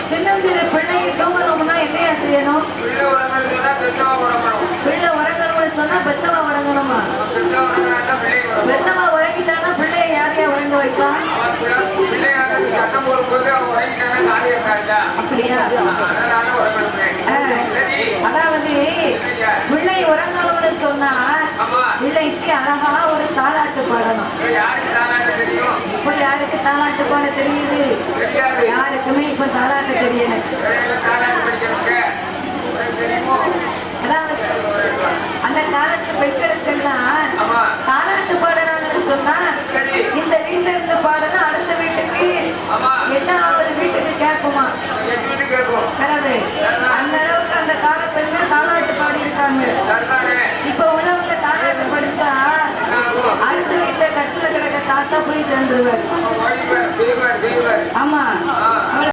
சின்னஞ்சிறு பிள்ளை தூங்கணும்னா என்னையா செய்யணும்? பிள்ளை உறங்கணும்னு சொன்னா பெத்தவா உறங்கணுமா? பெத்தவா உறங்கிட்டானா பிள்ளைய யாரையா உறங்க வைப்பா? அப்படியா? அதாவது பிள்ளை உறங்கணும்னு சொன்னா பிள்ளைக்கு அழகா ஒரு தாலாட்டு பாடணும். இப்ப யாருக்கு தாலாட்டு பாட தெரியுது? யாருக்குமே இப்ப தாலாட்டு தெரியல. அதாவது அந்த காலத்து பெண்களுக்கெல்லாம் தாலாட்டு பாடலாம்னு சொன்னா இந்த வீட்டுல இருந்து பாடலாம் அடுத்த வீட்டுக்கு எட்டாவது வீட்டுக்கு கேட்குமா? அந்த அளவுக்கு அந்த கால பெண்கள் தாலாட்டு பாடி இருக்காங்க. இப்ப உள்ளவங்க தாலாட்டு படிச்சா அடுத்த வீட்டுல கட்டுல கிடக்க தாத்தா போய் சேர்ந்துருவார். ஆமா.